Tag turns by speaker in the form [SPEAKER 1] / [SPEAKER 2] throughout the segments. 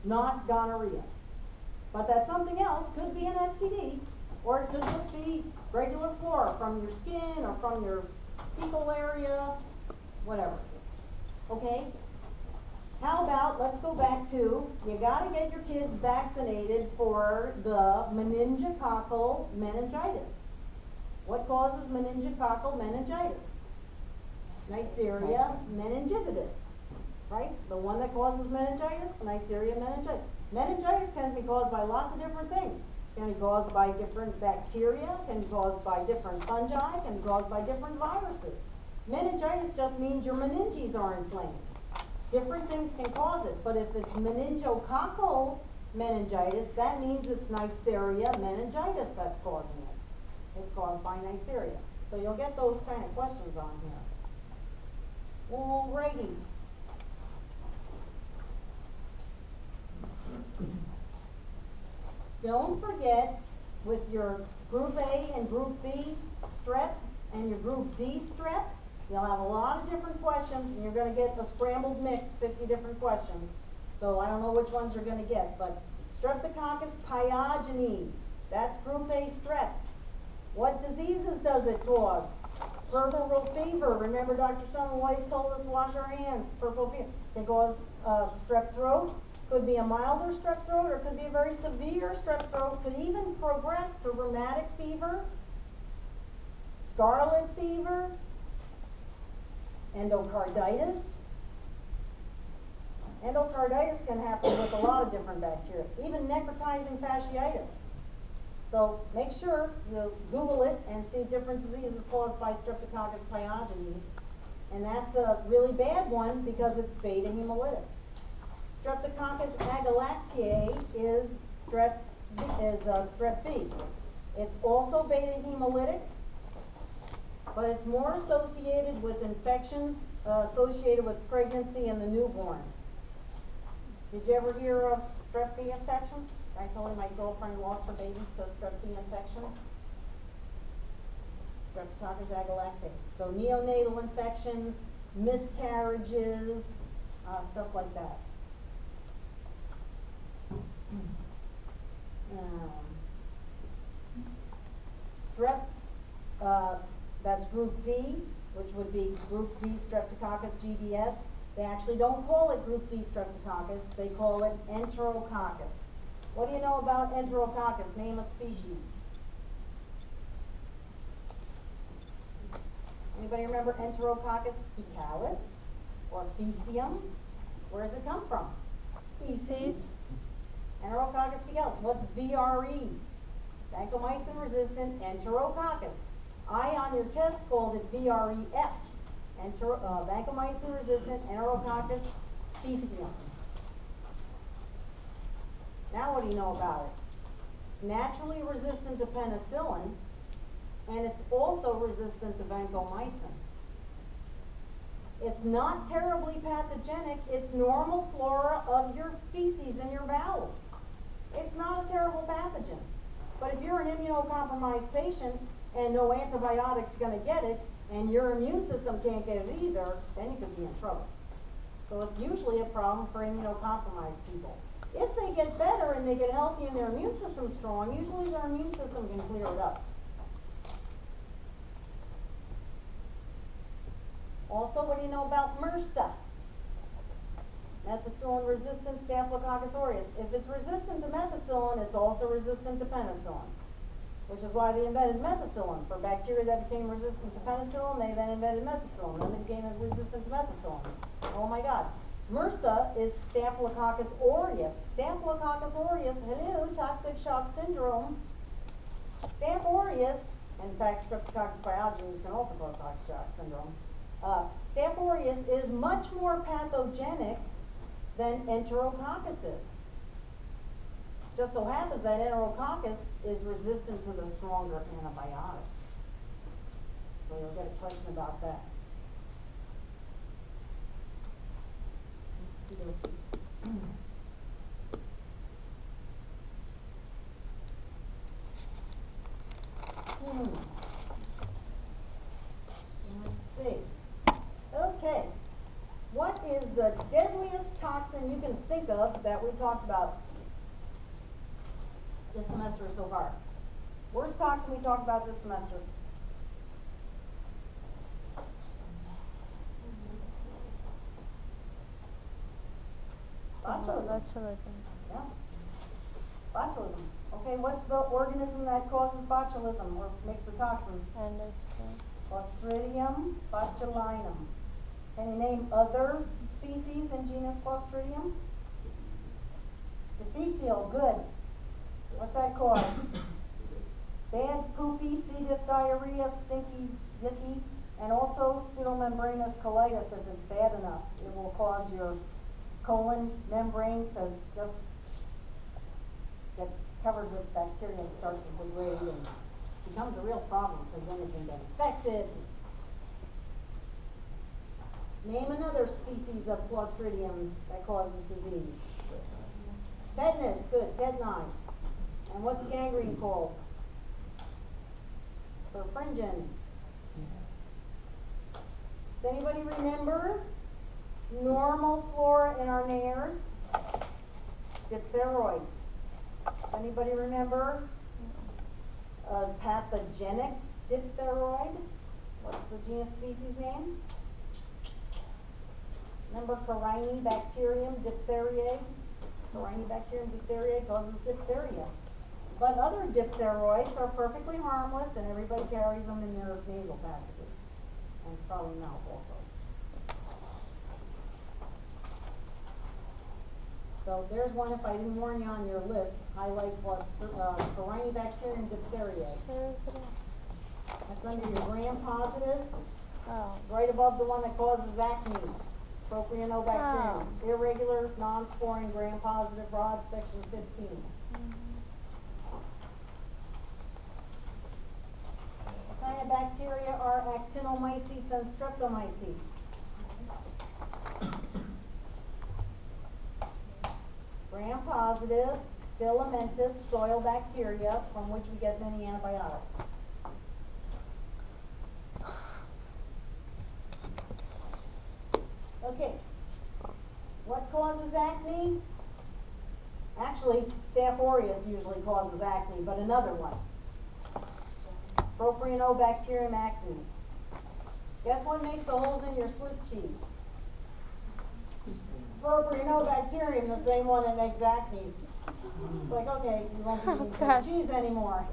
[SPEAKER 1] not gonorrhea. But that something else could be an STD, or it could just be regular flora from your skin or from your fecal area, whatever. Okay? How about, let's go back to, you gotta get your kids vaccinated for the meningococcal meningitis. What causes meningococcal meningitis? Neisseria meningitidis, right? The one that causes meningitis, Neisseria meningitis. Meningitis can be caused by lots of different things. Can be caused by different bacteria, can be caused by different fungi, can be caused by different viruses. Meningitis just means your meninges are inflamed. Different things can cause it, but if it's meningococcal meningitis, that means it's Neisseria meningitis that's causing it. It's caused by Neisseria. So you'll get those kind of questions on here. Alrighty. Don't forget, with your Group A and Group B strep and your Group D strep, you'll have a lot of different questions, and you're going to get a scrambled mix, 50 different questions. So I don't know which ones you're going to get, but Streptococcus pyogenes, that's Group A strep. What diseases does it cause? Puerperal fever. Remember Dr. Semmelweis told us to wash our hands. Puerperal fever can cause strep throat. Could be a milder strep throat, or could be a very severe strep throat. Could even progress to rheumatic fever, scarlet fever, endocarditis. Endocarditis can happen with a lot of different bacteria, even necrotizing fasciitis. So make sure you Google it and see different diseases caused by Streptococcus pyogenes. And that's a really bad one because it's beta hemolytic. Streptococcus agalactiae is strep B. It's also beta hemolytic, but it's more associated with infections associated with pregnancy and the newborn. Did you ever hear of strep B infections? I told you my girlfriend lost her baby to strep B infection. Streptococcus agalactiae. So neonatal infections, miscarriages, stuff like that. Strep, that's Group D, which would be Group D Streptococcus GDS. They actually don't call it Group D Streptococcus, they call it Enterococcus. What do you know about Enterococcus? Name a species. Anybody remember Enterococcus faecalis or Faecium? Where does it come from?
[SPEAKER 2] Feces.
[SPEAKER 1] Enterococcus faecalis. What's VRE? Vancomycin resistant Enterococcus. I on your test called it VREF. Vancomycin resistant Enterococcus faecium. Now what do you know about it? It's naturally resistant to penicillin, and it's also resistant to vancomycin. It's not terribly pathogenic. It's normal flora of your feces and your bowels. It's not a terrible pathogen. But if you're an immunocompromised patient and no antibiotic's going to get it, and your immune system can't get it either, then you could be in trouble. So it's usually a problem for immunocompromised people. If they get better and they get healthy and their immune system's strong, usually their immune system can clear it up. Also, what do you know about MRSA? Methicillin-resistant Staphylococcus aureus. If it's resistant to methicillin, it's also resistant to penicillin, which is why they invented methicillin. For bacteria that became resistant to penicillin, they then invented methicillin. Then they became resistant to methicillin. Oh my God. MRSA is Staphylococcus aureus. Staphylococcus aureus, hello, toxic shock syndrome. Staph aureus, in fact, Streptococcus pyogenes can also cause toxic shock syndrome. Staph aureus is much more pathogenic than Enterococcus is. Just so happens that Enterococcus is resistant to the stronger antibiotic. So you'll get a question about that. Let's see. Okay. What is the deadliest toxin toxin you can think of that we talked about this semester so far? Worst toxin we talked about this semester? Botulism.
[SPEAKER 2] Botulism.
[SPEAKER 1] Yeah. Botulism. Okay, what's the organism that causes botulism or makes the toxin?
[SPEAKER 2] Endosperm.
[SPEAKER 1] Clostridium botulinum. Can you name other species in genus Clostridium? Difficile, good. What's that cause? Bad, poopy, C. diff, diarrhea, stinky, yucky, and also pseudomembranous colitis if it's bad enough. It will cause your colon membrane to just get covered with bacteria and start to degrade and becomes a real problem because then it can get infected. Name another species of Clostridium that causes disease. Tetanus, good, tetani. And what's gangrene called? Perfringens. Does anybody remember normal flora in our nares? Diphtheroids. Does anybody remember a pathogenic diphtheroid? What's the genus species name? Remember Corynebacterium diphtheriae? Corynebacterium diphtheriae causes diphtheria. But other diphtheroids are perfectly harmless and everybody carries them in their nasal passages. And probably mouth also. So there's one, if I didn't warn you on your list, highlight Corynebacterium diphtheriae.
[SPEAKER 2] Where is it at?
[SPEAKER 1] That's under your gram-positives,
[SPEAKER 2] Oh.
[SPEAKER 1] right above the one that causes acne. Propionobacterium. Irregular, non-sporing, gram-positive rods, section 15. What kind of bacteria are actinomycetes and streptomycetes? Gram-positive, filamentous soil bacteria from which we get many antibiotics. Okay, what causes acne? Actually, Staph aureus usually causes acne, but another one. Propionobacterium acnes. Guess what makes the holes in your Swiss cheese? Propionobacterium, the same one that makes acne. It's like, okay, you won't be eating Swiss cheese anymore.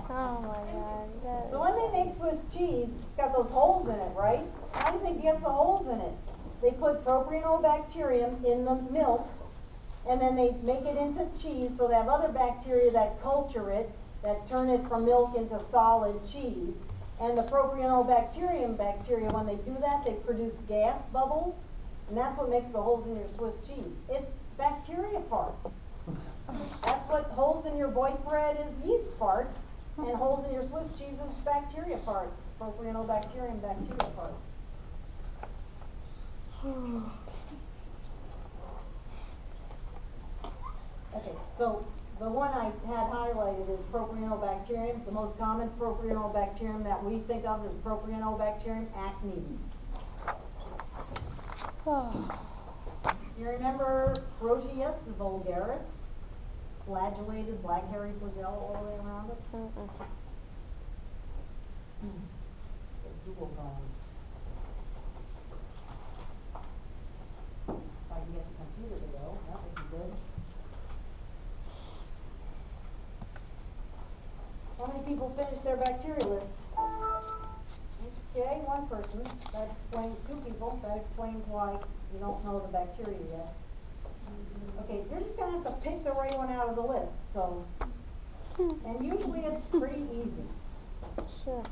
[SPEAKER 2] Oh my God.
[SPEAKER 1] So when they make Swiss cheese, it's got those holes in it, right? How do you think it gets the holes in it? They put propionobacterium in the milk, and then they make it into cheese, so they have other bacteria that culture it, that turn it from milk into solid cheese. And the propionobacterium bacteria, when they do that, they produce gas bubbles, and that's what makes the holes in your Swiss cheese. It's bacteria farts. That's what holes in your white bread is, yeast farts, and holes in your Swiss cheese is bacteria farts, propionobacterium bacteria farts. Okay, so the one I had highlighted is propionobacterium. The most common propionobacterium that we think of is propionobacterium acnes. You remember Proteus vulgaris? Flagellated black hairy flagella all the way around it? Google going. If I can get the computer to go, that would be good. How many people finished their bacteria list? Okay, one person. That explains, 2 people. That explains why you don't know the bacteria yet. Okay, you're just going to have to pick the right one out of the list. So, and usually it's pretty easy.
[SPEAKER 2] Sure.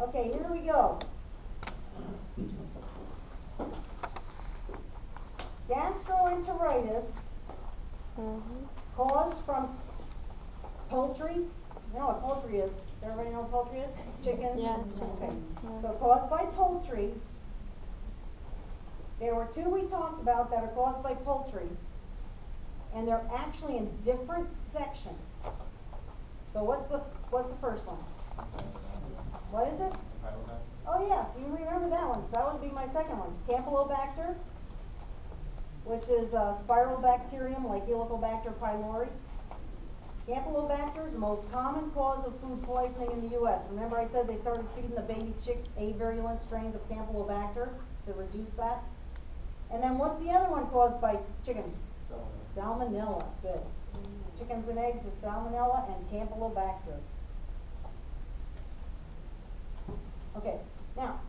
[SPEAKER 1] Okay, here we go. Gastroenteritis caused from poultry. You know what poultry is? Everybody know what poultry is? Chicken?
[SPEAKER 2] Yeah,
[SPEAKER 1] Okay.
[SPEAKER 2] chicken. Yeah.
[SPEAKER 1] So caused by poultry. There were 2 we talked about that are caused by poultry. And they're actually in different sections. So what's the first one? What is it? Oh yeah, you remember that one. That would be my second one. Campylobacter, which is a spiral bacterium like Helicobacter pylori. Campylobacter is the most common cause of food poisoning in the U.S. Remember I said they started feeding the baby chicks avirulent strains of Campylobacter to reduce that? And then what's the other one caused by chickens? Salmonella. Good. Chickens and eggs is Salmonella and Campylobacter. Okay, now,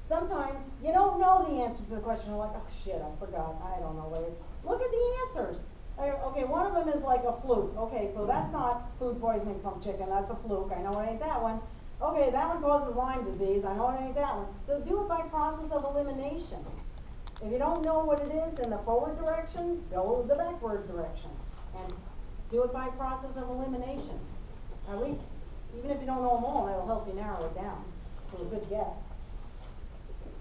[SPEAKER 1] sometimes you don't know the answer to the question. You're like, oh shit, I forgot. I don't know what it is. Look at the answers. Okay, one of them is like a fluke. Okay, so that's not food poisoning from chicken. That's a fluke. I know it ain't that one. Okay, that one causes Lyme disease. I know it ain't that one. So do it by process of elimination. If you don't know what it is in the forward direction, go the backward direction. And do it by process of elimination. At least, even if you don't know them all, that'll help you narrow it down to a good guess.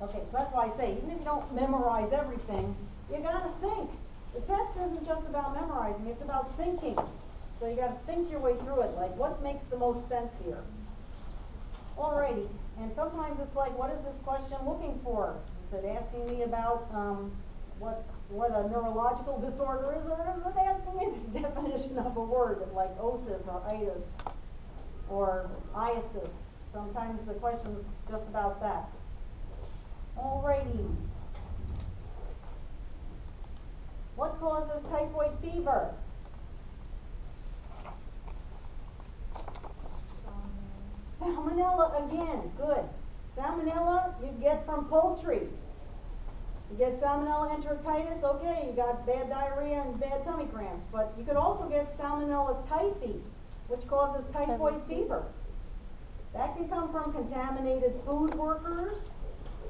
[SPEAKER 1] Okay, so that's why I say, even if you don't memorize everything, you gotta think. The test isn't just about memorizing, it's about thinking. So you gotta think your way through it, like what makes the most sense here? Alrighty, and sometimes it's like, what is this question looking for? Is it asking me about what a neurological disorder is, or is it asking me the definition of a word, like osis or itis or iasis? Sometimes the question is just about that. Alrighty. What causes typhoid fever? Salmonella again, good. Salmonella you get from poultry. You get Salmonella enteritis, okay, you got bad diarrhea and bad tummy cramps, but you could also get Salmonella typhi, which causes typhoid fever. That can come from contaminated food workers,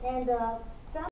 [SPEAKER 1] and